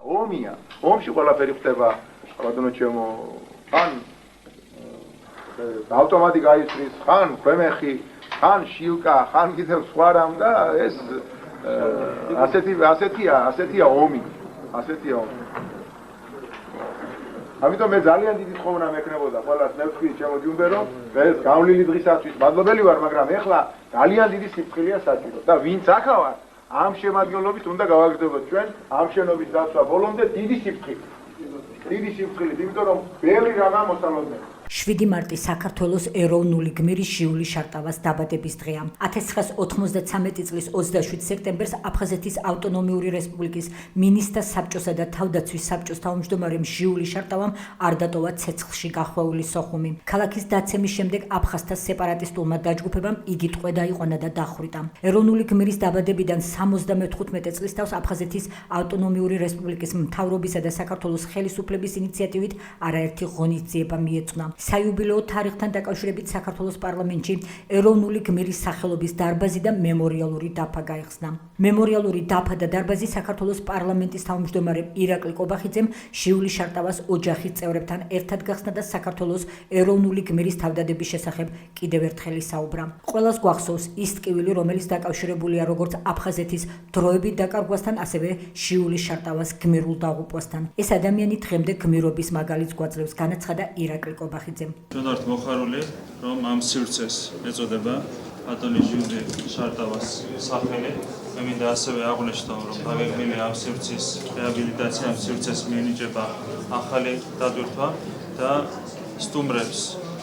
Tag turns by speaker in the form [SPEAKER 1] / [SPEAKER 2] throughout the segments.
[SPEAKER 1] ომია. ომში ყველაფერი ხდება, ბატონო ჩემო, ხან ავტომატი გაიწრის, ხან ქვემეხი, ხან შილკა, ხან კიდევ სხვა რამ და ეს ასეთია ომი. ასეთია ომი. ამიტომ მე ძალიან დიდი თხოვნა მექნებოდა ყველას მე ვთქვი ჩემო ჯუმბერო, ეს გავლილი დღისათვის მადლობელი ვარ, მაგრამ ეხლა ძალიან დიდი სიფრთხილეა საჭირო და ვინც ახავარ ამ შემადგენლობით უნდა გავაგრძელოთ ჩვენ ამ შენობის დაცვა ბოლომდე დიდი სიფრთხილე. დიდი სიფრთხილე, იმიტომ რომ ბევრი რამაა მოსალოდნელი.
[SPEAKER 2] 7 მარტი საქართველოს ეროვნული გმირის ჟიული შარტავას დაბადების დღეა. 1993 წლის 27 სექტემბერს აფხაზეთის ავტონომიური რესპუბლიკის მინისტრთა საბჭოსა და თავდაცვის საბჭოს თავმჯდომარემ ჟიული შარტავამ არ დატოვა ცეცხლში გახვეული სოხუმი. ქალაქის დაცემის შემდეგ აფხაზთა სეპარატისტულმა დაჯგუფებამ იგი ტყვე დაიყვანა და დახვრიტა. ეროვნული გმირის დაბადებიდან 75 წლის თავს აფხაზეთის ავტონომიური რესპუბლიკის მთავრობისა და საქართველოს ხელისუფლების ინიციატივით არაერთი ღონისძიება მიეწვნა. საიუბილეო თარიღთან დაკავშირებით საქართველოს პარლამენტში ეროვნული გმირის სახელობის დარბაზი და მემორიალური დაფა გაიხსნა. მემორიალური დაფა და დარბაზი საქართველოს პარლამენტის თავმჯდომარემ ირაკლი კობახიძემ ჟიული შარტავას ოჯახის წევრებთან ერთად გახსნა და საქართველოს ეროვნული გმირის თავდადების შესახებ კიდევ ერთხელ ისაუბრა. ყველას გვახსოვს ის ტკივილი, რომელიც დაკავშირებულია როგორც აფხაზეთის დროებით დაკარგვასთან, ასევე ჟიული შარტავას გმირულ დაღუპვასთან. ეს ადამიანი დღემდე გმირობის მაგალითს გვაძლევს, განაცხადა ირაკლი კობახიძე.
[SPEAKER 3] ჩვენ ვართ მოხარული, რომ ამ სივრცეს ეწოდება ბატონი ჟიული შარტავას სახელი. მე მინდა ასევე აღვნიშნო, რომ დაგეგმილია ამ სივრცის რეაბილიტაცია, ამ სივრცეს მიენიჭება ახალი დატვირთვა და სტუმრებს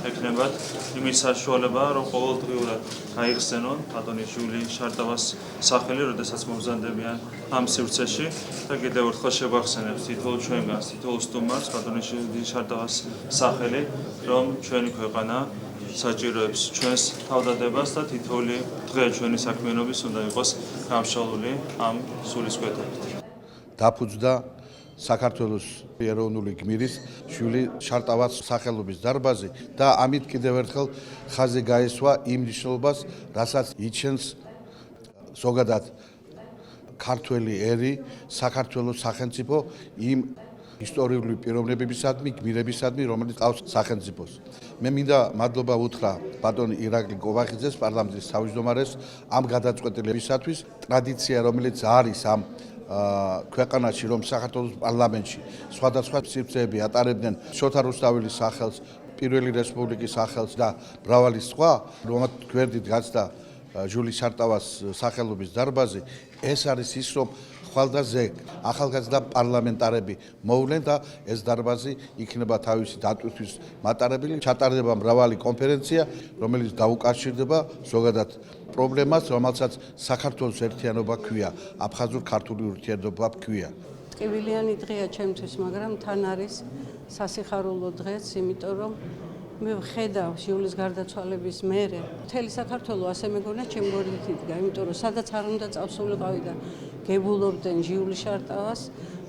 [SPEAKER 3] ექნებათ იმის საშუალება, რომ ყოველდღიურად გაიხსენონ ბატონი ჟიული შარტავას სახელი, როდესაც მომზადებიან ამ სივრცეში და კიდევ ერთხელ შევახსენებთ თითოეულ ჩვენგანს, თითოეულ სტუმარს ბატონი ჟიული შარტავას სახელი, რომ ჩვენი ქვეყანა საჭიროებს ჩვენს თავდადებას და თითოეული დღე ჩვენი საქმიანობის უნდა იყოს გამშვალული ამ სულისკვეთებით.
[SPEAKER 4] დაფუძნდა საქართველოს ეროვნული გმირის ჟიული შარტავას სახელობის დარბაზი და ამით კიდევ ერთხელ ხაზი გაესვა იმ მნიშვნელობას, რასაც იჩენს ზოგადად ქართველი ერი საქართველოს სახელმწიფო იმ ისტორიული პიროვნებებისადმი, გმირებისადმი, რომელიც ყავს სახელმწიფოს. მე მინდა მადლობა უთხრა ბატონ ირაკლი კობახიძეს, პარლამენტის თავმჯდომარეს ამ გადაწყვეტილებისათვის. ტრადიცია, რომელიც არის ამ ქვეყანაში, რომ საქართველოს პარლამენტში სხვადასხვა სივრცეები ატარებდნენ შოთა რუსთაველის სახელს, პირველი რესპუბლიკის სახელს და მრავალი სხვა, რომაც გვერდით გაცდა ჟიული შარტავას სახელობის დარბაზი, ეს არის ის, რომ ხვალდაზე ახალგაზრდა პარლამენტარები მოვლენ და ეს დარბაზი იქნება თავისი დატვირთვის მატარებელი. ჩატარდება მრავალი კონფერენცია, რომელიც დაუკავშირდება ზოგადად პრობლემას, რომელსაც საქართველოს ერთიანობა ქვია, აფხაზურ-ქართული ურთიერთობა ქვია.
[SPEAKER 5] ტკივილიანი დღეა ჩემთვის, მაგრამ თან არის სასიხარულო დღეც, იმიტომ რომ მე ვხედავ ჟიულის გარდაცვალების მერე მთელი საქართველო ასე მეგონა ჩემ გვერდით იდგა, იმიტომ რომ სადაც არ უნდა წავსულიყავი და გებულობდნენ ჟიულის შარტავას,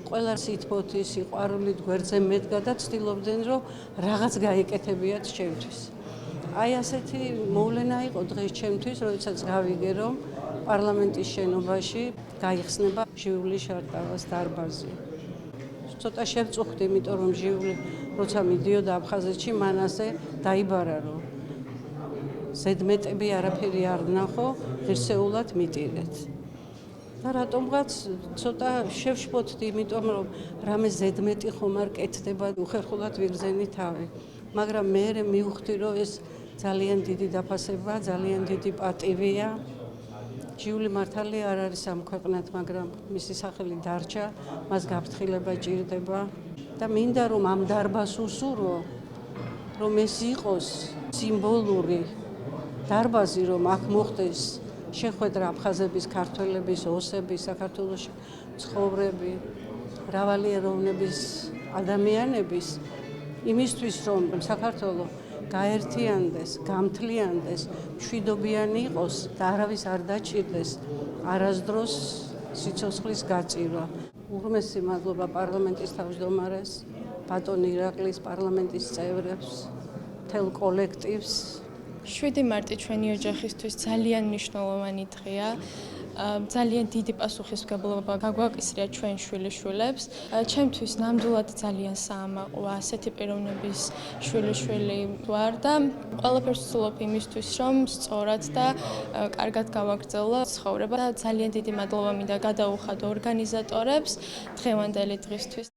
[SPEAKER 5] ყველა სითბოთი, სიყვარულით გვერდზე მედგა და ცდილობდნენ, რომ რაღაც გაეკეთებიათ ჩემთვის. აი ასეთი მოვლენა იყო დღეს ჩემთვის, როდესაც გავიგე, რომ პარლამენტის შენობაში გაიხსნება ჟიულის შარტავას დარბაზი. ცოტა შევწუხდი, იმიტომ რომ ჟიული როცა მიდიოდა აფხაზეთში, მან ასე დაიბარა, რომ ზედმეტები არაფერი არ ნახო, ღირსეულად მიტირეთ. და რატომღაც ცოტა შევშფოთდი, იმიტომ რომ რამე ზედმეტი ხომ არ კეთდება, უხერხულად ვიგრძენი თავი. მაგრამ მე მივხვდი, რომ ეს ძალიან დიდი დაფასება, ძალიან დიდი პატივია. ჟიული მართალი არ არის ამ ქვეყნად, მაგრამ მისი სახელი დარჩა, მას გაფრთხილება ჭირდება და მინდა რომ ამ დარბაზს უსურვო, რომ ეს იყოს სიმბოლური დარბაზი, რომ აქ მოხდეს შეხვედრა აფხაზების, ქართველების, ოსების, საქართველოში ცხოვრები, მრავალი ეროვნების ადამიანების, იმისთვის რომ საქართველო გაერთიანდეს, გამთლიანდეს, მშვიდობიანი იყოს და არავის არ დაჭირდეს არასდროს სიცოცხლის გაწირვა. უღრმესი მადლობა პარლამენტის თავმჯდომარეს, ბატონ ირაკლის, პარლამენტის წევრებს, მთელ კოლექტივს.
[SPEAKER 6] 7 მარტი ჩვენი ოჯახისთვის ძალიან მნიშვნელოვანი დღეა. ძალიან დიდი პასუხისმგებლობა გაგვაკისრია ჩვენ შვილიშვილებს. ჩემთვის ნამდვილად ძალიან საამაყოა ასეთი პიროვნების შვილიშვილი ვარ და ყველაფერს ვცდილობ იმისთვის, რომ სწორად და კარგად გავაგრძელო ცხოვრება და ძალიან დიდი მადლობა მინდა გადაუხადო ორგანიზატორებს დღევანდელი დღისთვის.